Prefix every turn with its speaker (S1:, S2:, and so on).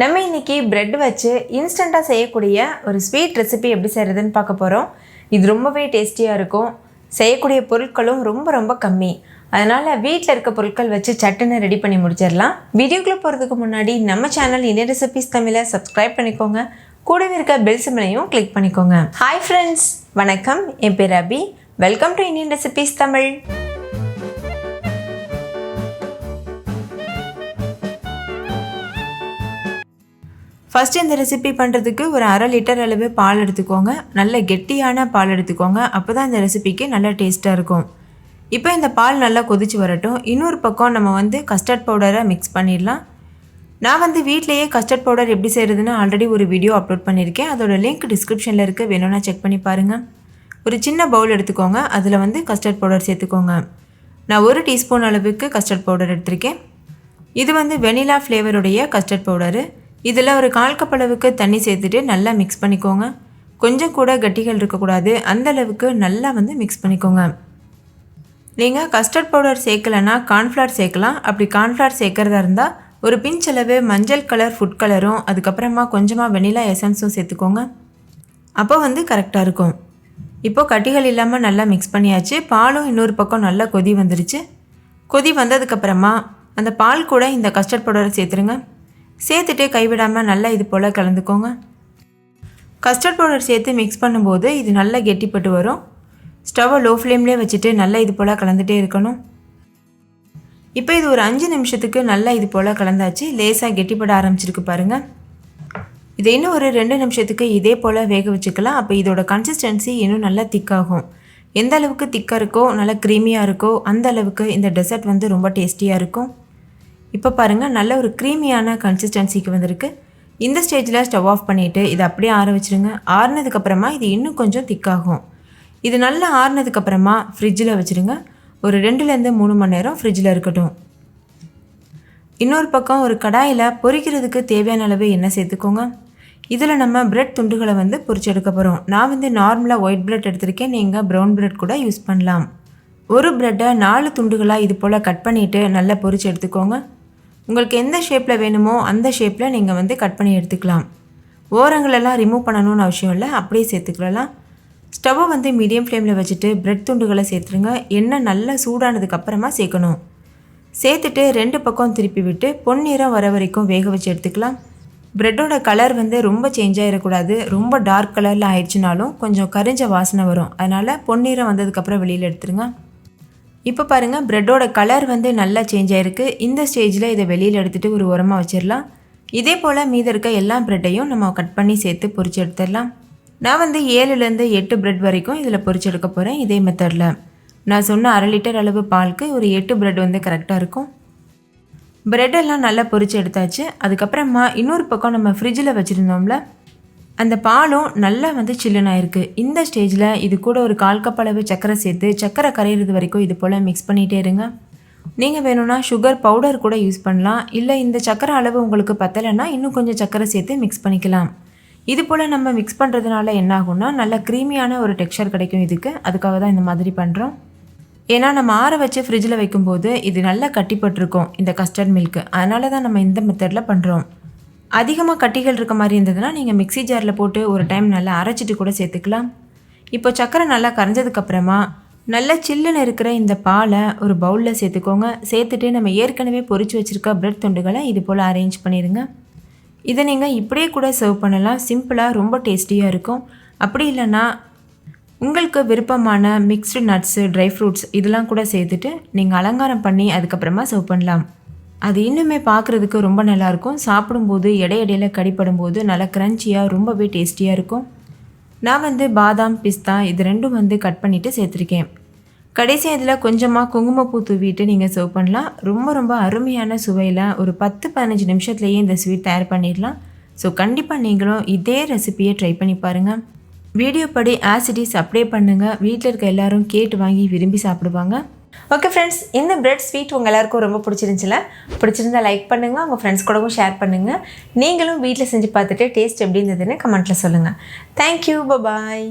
S1: நம்ம இன்னைக்கு பிரெட் வச்சு இன்ஸ்டண்ட்டாக செய்யக்கூடிய ஒரு ஸ்வீட் ரெசிபி எப்படி செய்கிறதுன்னு பார்க்க போகிறோம். இது ரொம்பவே டேஸ்டியாக இருக்கும். செய்யக்கூடிய பொருட்களும் ரொம்ப ரொம்ப கம்மி. அதனால் வீட்டில் இருக்க பொருட்கள் வச்சு சட்டுன்னு ரெடி பண்ணி முடிச்சிடலாம். வீடியோக்குள்ளே போகிறதுக்கு முன்னாடி நம்ம சேனல் இன்னைக்கு ரெசிபிஸ் தமிழை சப்ஸ்கிரைப் பண்ணிக்கோங்க. கூடவே இருக்க பெல் சிம்பிளையும் கிளிக் பண்ணிக்கோங்க. ஹாய் ஃப்ரெண்ட்ஸ், வணக்கம். என் பேர் Abhi. Welcome to Indian recipes Tamil. First இந்த ரெசிபி பண்ணுறதுக்கு ஒரு 1/2 லிட்டர் அளவு பால் எடுத்துக்கோங்க. நல்ல கெட்டியான பால் எடுத்துக்கோங்க. அப்போ தான் இந்த ரெசிபிக்கு நல்லா டேஸ்ட்டாக இருக்கும். இப்போ இந்த பால் நல்லா கொதிச்சு வரட்டும். இன்னொரு பக்கம் நம்ம கஸ்டர்ட் பவுடரை மிக்ஸ் பண்ணிடலாம். நான் வீட்டிலையே கஸ்டர்ட் பவுடர் எப்படி செய்கிறதுன்னு ஆல்ரெடி ஒரு வீடியோ அப்லோட் பண்ணியிருக்கேன். அதோட லிங்க் டிஸ்கிரிப்ஷனில் இருக்குது, வேணும்னா செக் பண்ணி பாருங்கள். ஒரு சின்ன பவுல் எடுத்துக்கோங்க. அதில் கஸ்டர்ட் பவுடர் சேர்த்துக்கோங்க. நான் 1 டீஸ்பூன் அளவுக்கு கஸ்டர்ட் பவுடர் எடுத்திருக்கேன். இது வெனிலா ஃப்ளேவருடைய கஸ்டர்ட் பவுடரு. இதில் ஒரு 1/4 கப் அளவுக்கு தண்ணி சேர்த்துட்டு நல்லா மிக்ஸ் பண்ணிக்கோங்க. கொஞ்சம் கூட கட்டிகள் இருக்கக்கூடாது, அந்தளவுக்கு நல்லா மிக்ஸ் பண்ணிக்கோங்க. நீங்கள் கஸ்டர்ட் பவுடர் சேர்க்கலைன்னா கார்ன்ஃப்ளவர் சேர்க்கலாம். அப்படி கார்ன்ஃப்ளவர் சேர்க்குறதா இருந்தால் ஒரு பிஞ்ச் அளவு மஞ்சள் கலர் ஃபுட் கலரும் அதுக்கப்புறமா கொஞ்சமாக வெனிலா எசன்ஸும் சேர்த்துக்கோங்க. அப்போ கரெக்டாக இருக்கும். இப்போது கட்டிகள் இல்லாமல் நல்லா மிக்ஸ் பண்ணியாச்சு. பாலும் இன்னொரு பக்கம் நல்லா கொதி வந்துருச்சு. கொதி வந்ததுக்கப்புறமா அந்த பால் கூட இந்த கஸ்டர்ட் பவுடரை சேர்த்துருங்க. சேர்த்துட்டு கைவிடாமல் நல்லா இது போல் கலந்துக்கோங்க. கஸ்டர்ட் பவுடர் சேர்த்து மிக்ஸ் பண்ணும்போது இது நல்லா கெட்டிப்பட்டு வரும். ஸ்டவ்வை லோ ஃப்ளேம்லேயே வச்சுட்டு நல்லா இது போல் கலந்துகிட்டே இருக்கணும். இப்போ இது ஒரு 5 நிமிஷத்துக்கு நல்லா இது போல் கலந்தாச்சு. லேசாக கெட்டிப்பட ஆரம்பிச்சிருக்கு பாருங்கள். இதை இன்னும் ஒரு 2 நிமிஷத்துக்கு இதே போல் வேக வச்சுக்கலாம். அப்போ இதோட கன்சிஸ்டன்சி இன்னும் நல்லா திக்காகும். எந்த அளவுக்கு திக்காக இருக்கோ, நல்லா க்ரீமியாக இருக்கோ, அந்த அளவுக்கு இந்த டெசர்ட் ரொம்ப டேஸ்டியாக இருக்கும். இப்போ பாருங்கள், நல்ல ஒரு க்ரீமியான கன்சிஸ்டன்சிக்கு வந்திருக்கு. இந்த ஸ்டேஜில் ஸ்டவ் ஆஃப் பண்ணிவிட்டு இதை அப்படியே ஆற வச்சுருங்க. ஆறுனதுக்கப்புறமா இது இன்னும் கொஞ்சம் திக்காகும். இது நல்லா ஆறுனதுக்கப்புறமா ஃப்ரிட்ஜில் வச்சுருங்க. ஒரு 2லேருந்து 3 மணி நேரம் ஃப்ரிட்ஜில் இருக்கட்டும். இன்னொரு பக்கம் ஒரு கடாயில் பொரிக்கிறதுக்கு தேவையான அளவு எண்ணெய் சேர்த்துக்கோங்க. இதில் நம்ம பிரெட் துண்டுகளை பொரிச்சு எடுக்க போகிறோம். நான் நார்மலாக ஒயிட் பிரெட் எடுத்திருக்கேன். நீங்கள் ப்ரௌன் பிரெட் கூட யூஸ் பண்ணலாம். ஒரு பிரெட்டை 4 துண்டுகளாக இது போல் கட் பண்ணிவிட்டு நல்லா பொரிச்சு எடுத்துக்கோங்க. உங்களுக்கு எந்த ஷேப்பில் வேணுமோ அந்த ஷேப்பில் நீங்கள் கட் பண்ணி எடுத்துக்கலாம். ஓரங்களெல்லாம் ரிமூவ் பண்ணணும்னு அவசியம் இல்லை, அப்படியே சேர்த்துக்கலாம். ஸ்டவ்வை மீடியம் ஃப்ளேமில் வச்சுட்டு பிரெட் துண்டுகளை சேர்த்துருங்க. எண்ணெய் நல்லா சூடானதுக்கப்புறமா சேர்க்கணும். சேர்த்துட்டு 2 பக்கம் திருப்பி விட்டு பொன்னிறம் வர வரைக்கும் வேக வச்சு எடுத்துக்கலாம். பிரெட்டோட கலர் ரொம்ப சேஞ்ச் ஆகிடக்கூடாது. ரொம்ப டார்க் கலரில் ஆயிடுச்சுனாலும் கொஞ்சம் கரிஞ்ச வாசனை வரும். அதனால் பொன்னிறம் வந்ததுக்கப்புறம் வெளியில் எடுத்துருங்க. இப்போ பாருங்கள், பிரெட்டோட கலர் நல்லா சேஞ்ச் ஆகிருக்கு. இந்த ஸ்டேஜில் இதை வெளியில் எடுத்துகிட்டு ஒரு உரமாக வச்சிடலாம். இதே போல் மீதி இருக்க எல்லா பிரெட்டையும் நம்ம கட் பண்ணி சேர்த்து பொரிச்சு எடுத்துடலாம். நான் 7லேருந்து 8 பிரெட் வரைக்கும் இதில் பொரிச்சு எடுக்க போகிறேன். இதே மெத்தடில் நான் சொன்ன 1/2 லிட்டர் அளவு பாலுக்கு ஒரு 8 பிரெட் கரெக்டாக இருக்கும். பிரெட்டெல்லாம் நல்லா பொரிச்சு எடுத்தாச்சு. அதுக்கப்புறமா இன்னொரு பக்கம் நம்ம ஃப்ரிட்ஜில் வச்சுருந்தோம்ல, அந்த பாலும் நல்லா சில்லுன்னு ஆயிருக்கு. இந்த ஸ்டேஜில் இது கூட ஒரு 1/4 கப் அளவு சர்க்கரை சேர்த்து சர்க்கரை கரையிறது வரைக்கும் இது போல் மிக்ஸ் பண்ணிகிட்டே இருங்க. நீங்கள் வேணும்னா சுகர் பவுடர் கூட யூஸ் பண்ணலாம். இல்லை இந்த சர்க்கரை அளவு உங்களுக்கு பத்தலைன்னா இன்னும் கொஞ்சம் சர்க்கரை சேர்த்து மிக்ஸ் பண்ணிக்கலாம். இது போல் நம்ம மிக்ஸ் பண்ணுறதுனால என்ன ஆகும்னா நல்ல க்ரீமியான ஒரு டெக்ஸ்சர் கிடைக்கும் இதுக்கு. அதுக்காக தான் இந்த மாதிரி பண்ணுறோம். ஏன்னா நம்ம ஆற வச்சு ஃப்ரிட்ஜில் வைக்கும்போது இது நல்லா கட்டிப்பட்டிருக்கும் இந்த கஸ்டர்ட் மில்க்கு. அதனால தான் நம்ம இந்த மெத்தடில் பண்ணுறோம். அதிகமாக கட்டிகள் இருக்க மாதிரி இருந்ததுன்னா நீங்கள் மிக்ஸி ஜாரில் போட்டு ஒரு டைம் நல்லா அரைச்சிட்டு கூட சேர்த்துக்கலாம். இப்போ சர்க்கரை நல்லா கரைஞ்சதுக்கப்புறமா நல்லா சில்லுன்னு இருக்கிற இந்த பாலை ஒரு பவுலில் சேர்த்துக்கோங்க. சேர்த்துட்டு நம்ம ஏற்கனவே பொரிச்சு வச்சுருக்க பிரெட் துண்டுகளை இது போல் அரேஞ்ச் பண்ணிடுங்க. இதை நீங்கள் இப்படியே கூட சர்வ் பண்ணலாம். சிம்பிளாக ரொம்ப டேஸ்டியாக இருக்கும். அப்படி இல்லைன்னா உங்களுக்கு விருப்பமான மிக்ஸ்டு நட்ஸு, ட்ரை ஃப்ரூட்ஸ் இதெல்லாம் கூட சேர்த்துட்டு நீங்கள் அலங்காரம் பண்ணி அதுக்கப்புறமா சர்வ் பண்ணலாம். அது இன்னுமே பார்க்குறதுக்கு ரொம்ப நல்லாயிருக்கும். சாப்பிடும்போது இடையிடையில் கடிப்படும்போது நல்லா க்ரன்ச்சியாக ரொம்பவே டேஸ்டியாக இருக்கும். நான் பாதாம், பிஸ்தா இது ரெண்டும் கட் பண்ணிவிட்டு சேர்த்துருக்கேன். கடைசி இதில் கொஞ்சமாக குங்குமப்பூ தூவிட்டு நீங்கள் சர்வ் பண்ணலாம். ரொம்ப ரொம்ப அருமையான சுவையில் ஒரு 10-15 நிமிஷத்துலேயே இந்த ஸ்வீட் தயார் பண்ணிடலாம். ஸோ கண்டிப்பாக நீங்களும் இதே ரெசிபியை ட்ரை பண்ணி பாருங்கள். வீடியோ படி ஆசிட்டிஸ் அப்ளை பண்ணுங்கள். வீட்டில் இருக்க எல்லோரும் கேட்டு வாங்கி விரும்பி சாப்பிடுவாங்க. ஓகே ஃப்ரெண்ட்ஸ், இந்த பிரெட் ஸ்வீட் உங்கள் எல்லாருக்கும் ரொம்ப பிடிச்சிருந்தா லைக் பண்ணுங்கள். உங்கள் ஃப்ரெண்ட்ஸ் கூடவும் ஷேர் பண்ணுங்கள். நீங்களும் வீட்டில் செஞ்சு பார்த்துட்டு டேஸ்ட் எப்படி இருந்ததுன்னு கமெண்ட்டில் சொல்லுங்கள். தேங்க்யூ, பாய்.